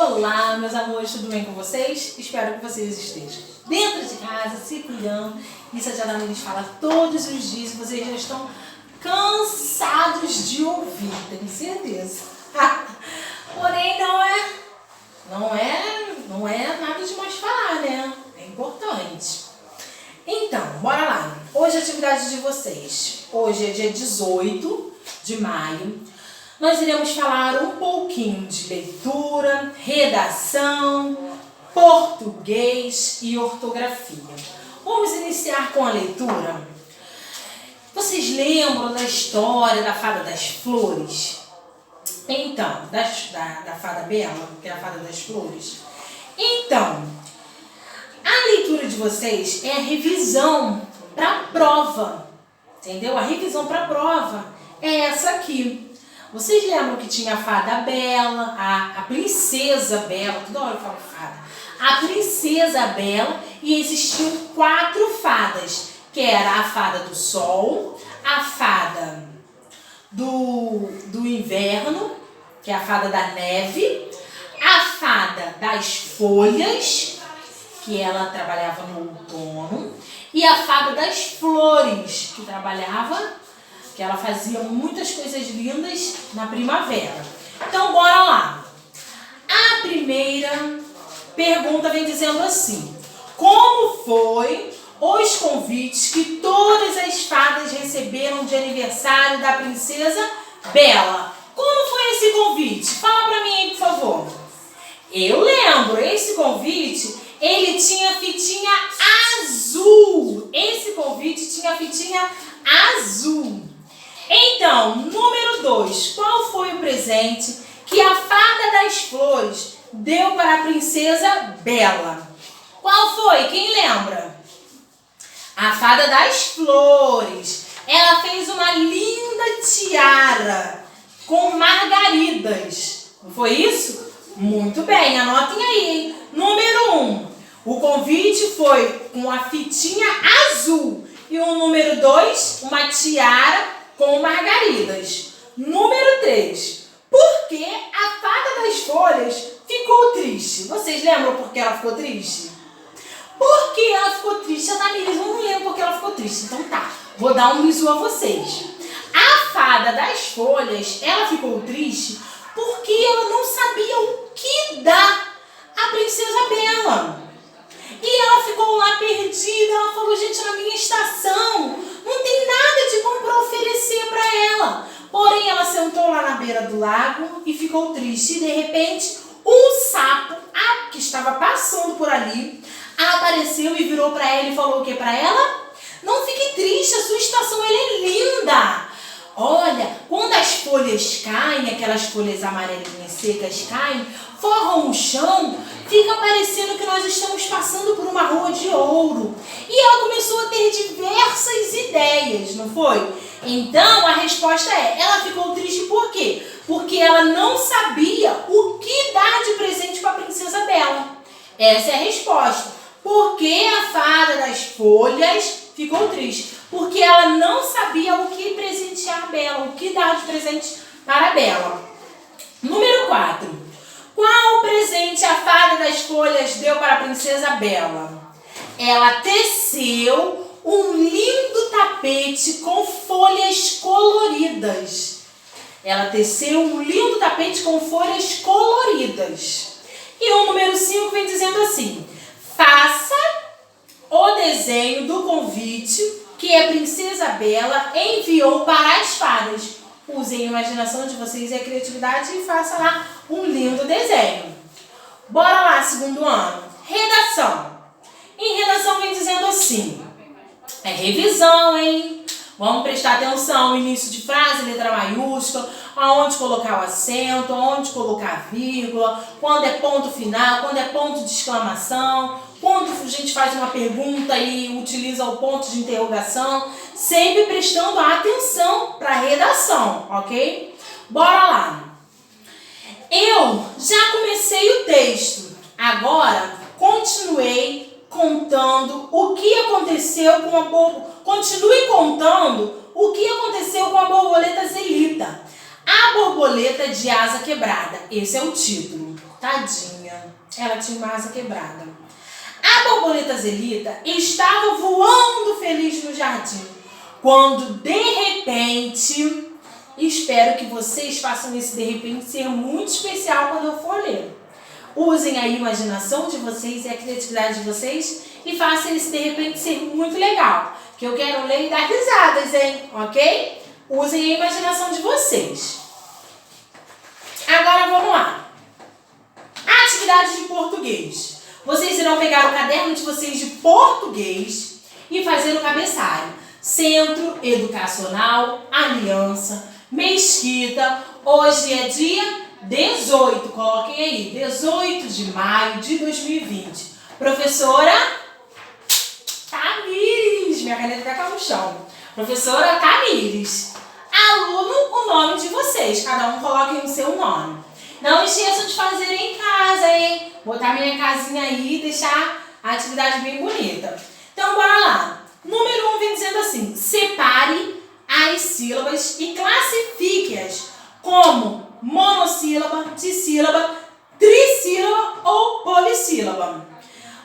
Olá, meus amores, tudo bem com vocês? Espero que vocês estejam dentro de casa, se cuidando. Isso a Tia Damaris fala todos os dias e vocês já estão cansados de ouvir, tenho certeza. Porém, não é nada demais falar, né? É importante. Então, bora lá. Hoje a atividade de vocês. Hoje é dia 18 de maio. Nós iremos falar um pouquinho de leitura, redação, português e ortografia. Vamos iniciar com a leitura. Vocês lembram da história da Fada das Flores? Então, da Fada Bela, que é a Fada das Flores. Então, a leitura de vocês é a revisão para a prova, entendeu? A revisão para a prova é essa aqui. Vocês lembram que tinha a Fada Bela, a Princesa Bela, toda hora eu falo fada, a Princesa Bela, e existiam 4 fadas, que era a Fada do Sol, a Fada do Inverno, que é a Fada da Neve, a Fada das Folhas, que ela trabalhava no outono, e a Fada das Flores, que ela fazia muitas coisas lindas na primavera. Então, bora lá. A primeira pergunta vem dizendo assim: como foi os convites que todas as fadas receberam de aniversário da Princesa Bela? Como foi esse convite? Fala pra mim aí, por favor. Eu lembro, esse convite, ele tinha fitinha azul. Esse convite tinha fitinha azul. Então, número 2, qual foi o presente que a Fada das Flores deu para a Princesa Bela? Qual foi? Quem lembra? A Fada das Flores. Ela fez uma linda tiara com margaridas. Não foi isso? Muito bem, anotem aí, hein? Número 1, o convite foi com a fitinha azul. E o número 2, uma tiara com margaridas. Número 3, por que a Fada das Folhas ficou triste? Vocês lembram por que ela ficou triste? Por que ela ficou triste? A Damaris não lembra por que ela ficou triste. Então tá, vou dar um bisu a vocês. A Fada das Folhas, ela ficou triste porque ela não sabia o que dar à Princesa Bela. E ela ficou lá perdida, ela falou, gente, na minha estação não tem nada de bom para oferecer para ela. Porém, ela sentou lá na beira do lago e ficou triste. E, de repente, um sapo, que estava passando por ali, apareceu e virou para ela e falou o que para ela? Não fique triste, a sua estação ela é linda. Olha, quando as folhas caem, aquelas folhas amarelinhas secas caem, forram o chão, fica parecendo que nós estamos passando por uma rua de ouro. E ela começou a ter diversas ideias, não foi? Então, a resposta é, ela ficou triste por quê? Porque ela não sabia o que dar de presente para a Princesa Bela. Essa é a resposta. Por que a Fada das Folhas ficou triste? Porque ela não sabia o que presentear a Bela, o que dar de presente para a Bela. Número 4. Qual presente a Fada das Folhas deu para a Princesa Bela? Ela teceu um lindo tapete com folhas coloridas. Ela teceu um lindo tapete com folhas coloridas. E o número 5 vem dizendo assim: faça o desenho do convite que a Princesa Bela enviou para as fadas. Usem a imaginação de vocês e a criatividade e façam lá um lindo desenho. Bora lá, segundo ano. Redação. Em redação vem dizendo assim, é revisão, hein? Vamos prestar atenção, início de frase, letra maiúscula, aonde colocar o acento, aonde colocar a vírgula, quando é ponto final, quando é ponto de exclamação, quando a gente faz uma pergunta e utiliza o ponto de interrogação, sempre prestando atenção para a redação, ok? Bora lá. Eu já comecei o texto, agora continuei contando o que aconteceu com a borboleta. Continue contando o que aconteceu com a borboleta Zelita, a borboleta de asa quebrada. Esse é o título, tadinha, ela tinha uma asa quebrada. A borboleta Zelita estava voando feliz no jardim, quando de repente, espero que vocês façam esse de repente ser muito especial quando eu for ler. Usem a imaginação de vocês e a criatividade de vocês e façam esse de repente ser muito legal, que eu quero ler e dar risadas, hein? Ok? Usem a imaginação de vocês. Agora vamos lá. Atividade de português. Vocês irão pegar o caderno de vocês de português e fazer o cabeçalho. Centro Educacional Aliança Mesquita. Hoje é dia 18, coloquem aí, 18 de maio de 2020. Professora Tamires, minha caneta vai cair no chão. Professora Tamires. Aluno, o nome de vocês, cada um coloque o seu nome. Não esqueçam de fazer em casa, hein? Botar minha casinha aí e deixar a atividade bem bonita. Então, bora lá. Número 1 vem dizendo assim: separe as sílabas e classifique-as como monossílaba, dissílaba, trissílaba ou polissílaba.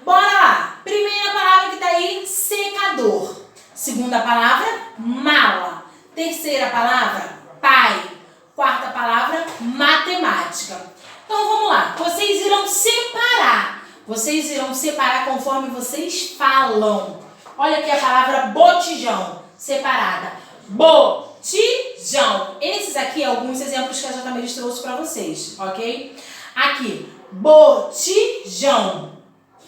Bora lá. Primeira palavra que tá aí, secador. Segunda palavra, mala. Terceira palavra, pai. Quarta palavra, matemática. Então vamos lá. Vocês irão separar. Vocês irão separar conforme vocês falam. Olha aqui a palavra botijão, separada. Botijão. Esses aqui são alguns exemplos que a Tamires trouxe para vocês, ok? Aqui, botijão.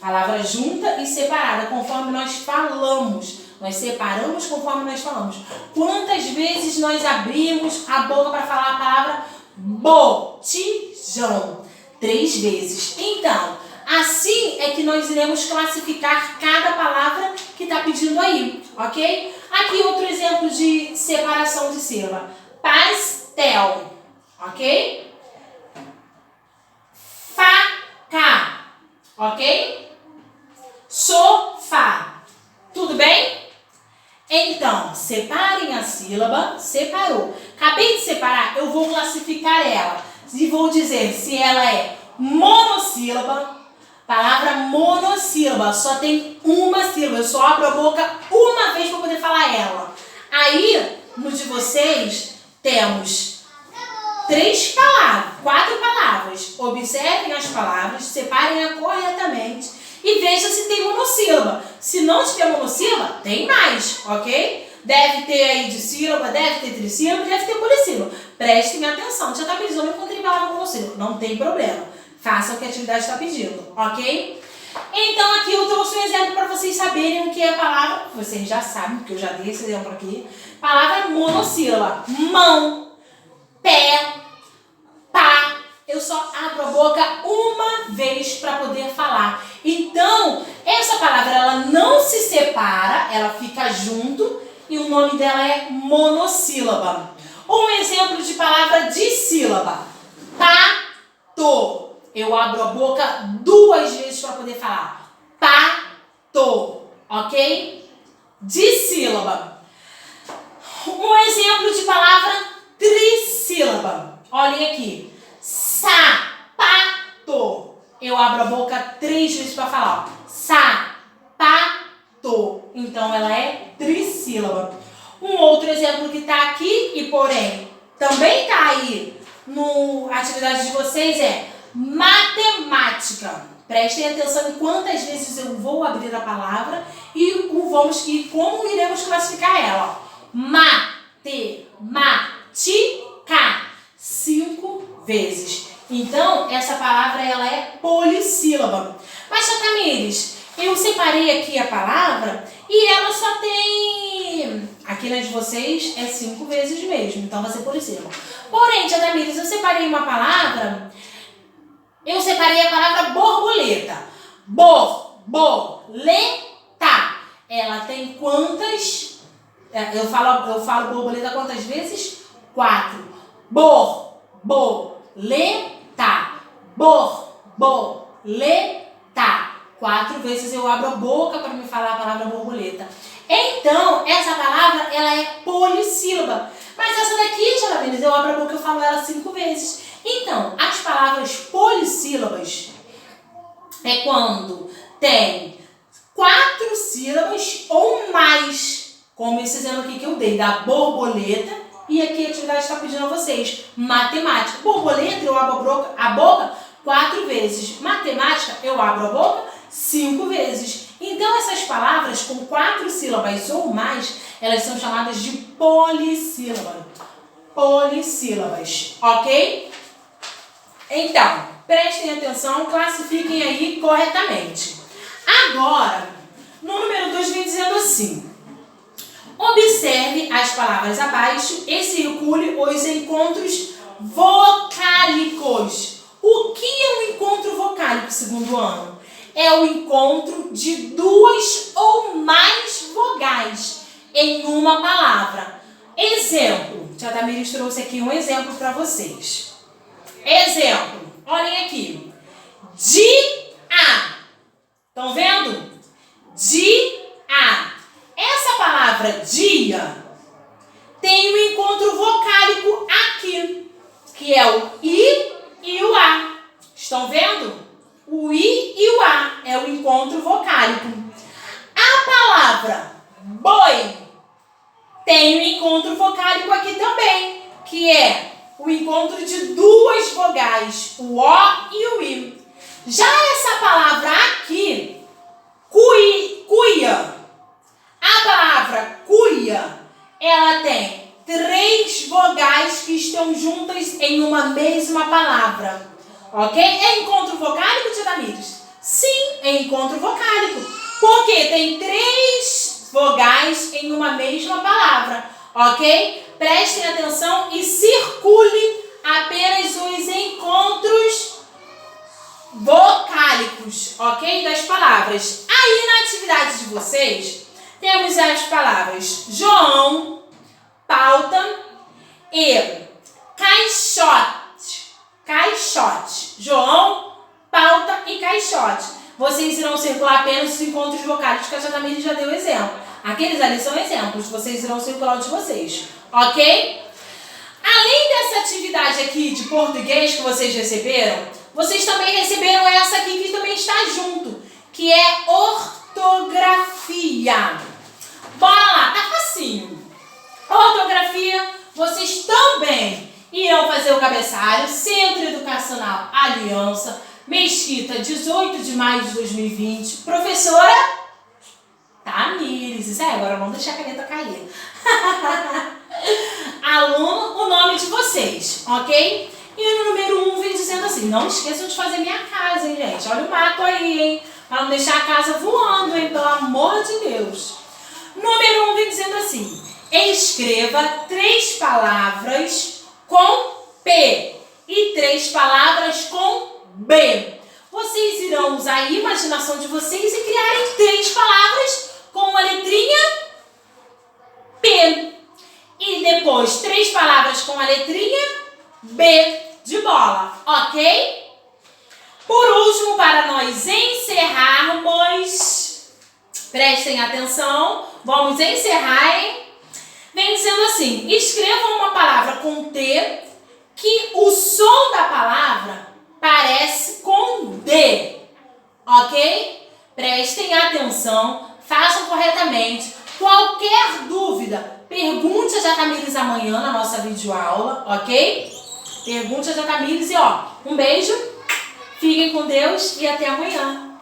Palavra junta e separada, conforme nós falamos. Nós separamos conforme nós falamos. Quantas vezes nós abrimos a boca para falar a palavra botijão? 3 vezes. Então, assim é que nós iremos classificar cada palavra que está pedindo aí, ok? Aqui outro exemplo de separação de sílaba. Pastel, ok? Faca, ok? Sofá, tudo bem? Então, separem a sílaba, separou. Acabei de separar, eu vou classificar ela e vou dizer se ela é monossílaba. Palavra monossílaba, só tem uma sílaba, eu só abro a boca uma vez para poder falar ela. Aí, no de vocês, temos 4 palavras. Observem as palavras, separem-a corretamente e veja se tem monossílaba. Se não tiver monossílaba, tem mais, ok? Deve ter aí dissílaba, deve ter trissílaba, deve ter polissílaba. Prestem atenção, já está pedindo, eu não encontrei palavra monossílaba, não tem problema. Façam o que a atividade está pedindo, ok? Então aqui eu trouxe um exemplo para vocês saberem o que é a palavra. Vocês já sabem, porque eu já dei esse exemplo aqui. Palavra monossílaba. Mão, pé, pá. Eu só abro a boca uma vez para poder falar. Então, essa palavra ela não se separa, ela fica junto e o nome dela é monossílaba. Um exemplo de palavra dissílaba. Pato. Eu abro a boca 2 vezes para poder falar. Pato, ok? Dissílaba. Um exemplo de palavra trissílaba. Olhem aqui. Sapato. Eu abro a boca 3 vezes para falar. Sapato. Então, ela é trissílaba. Um outro exemplo que está aqui e, porém, também está aí na atividade de vocês é matemática. Prestem atenção em quantas vezes eu vou abrir a palavra e como iremos classificar ela. Matemática. 5 vezes. Então, essa palavra ela é polissílaba. Mas, Tamires, eu separei aqui a palavra e ela só tem... Aqui na de vocês é 5 vezes mesmo, então vai ser polissílaba. Porém, Tia Tamires, eu separei uma palavra... Eu separei a palavra borboleta. Borboleta. Ela tem quantas... Eu falo borboleta quantas vezes? 4. Borboleta. Borboleta. 4 vezes eu abro a boca para me falar a palavra borboleta. Então, essa palavra, ela é polissílaba. Mas essa daqui, Tia Tamires, eu abro a boca e eu falo ela 5 vezes. Então, as palavras polissílabas é quando tem 4 sílabas ou mais, como esse exemplo aqui que eu dei, da borboleta, e aqui a atividade está pedindo a vocês, matemática. Borboleta, eu abro a boca 4 vezes. Matemática, eu abro a boca 5 vezes. Então, essas palavras com 4 sílabas ou mais, elas são chamadas de polissílabas. Polissílabas, ok? Então, prestem atenção, classifiquem aí corretamente. Agora, no número 2 vem dizendo assim: observe as palavras abaixo e circule os encontros vocálicos. O que é um encontro vocálico, segundo ano? É o encontro de 2 ou mais vogais em uma palavra. Exemplo, Tia Tamires trouxe aqui um exemplo para vocês. Exemplo, olhem aqui. Dia. Estão vendo? Dia. Essa palavra dia tem um encontro vocálico aqui, que é o I e o A. Estão vendo? O I e o A é o encontro vocálico. A palavra boi tem um encontro vocálico aqui também, que é o encontro de 2 vogais, o O e o I. Já essa palavra aqui, cuia, a palavra cuia, ela tem 3 vogais que estão juntas em uma mesma palavra. Ok? É encontro vocálico, Tia Tamires? Sim, é encontro vocálico. Porque tem 3 vogais em uma mesma palavra. Ok? Prestem atenção e circule apenas os encontros vocálicos, ok? Das palavras. Aí na atividade de vocês, temos as palavras João, pauta e caixote. Caixote. João, pauta e caixote. Vocês irão circular apenas os encontros vocálicos que a Tia Tamires já deu exemplo. Aqueles ali são exemplos. Vocês irão circular o de vocês. Ok? Além dessa atividade aqui de português que vocês receberam, vocês também receberam essa aqui que também está junto, que é ortografia. Bora lá, tá facinho. Ortografia, vocês também irão fazer o cabeçalho, Centro Educacional Aliança, Mesquita, 18 de maio de 2020. Professora Tamires. Isso aí, agora vamos deixar a caneta cair. Aluno, o nome de vocês, ok? E no número 1 vem dizendo assim, não esqueçam de fazer minha casa, hein, gente? Olha o mato aí, hein? Para não deixar a casa voando, hein? Pelo amor de Deus. Número 1 vem dizendo assim, escreva 3 palavras com P e 3 palavras com B. Vocês irão usar a imaginação de vocês e criarem 3 palavras com a letrinha P. E depois 3 palavras com a letrinha B de bola, ok? Por último, para nós encerrarmos, prestem atenção, vamos encerrar, hein? Vem dizendo assim, escrevam uma palavra com T que o som da palavra parece com D, ok? Prestem atenção, façam corretamente. Qualquer dúvida, pergunte a Tia Tamires amanhã na nossa videoaula, ok? Pergunte a Tia Tamires e ó, um beijo, fiquem com Deus e até amanhã.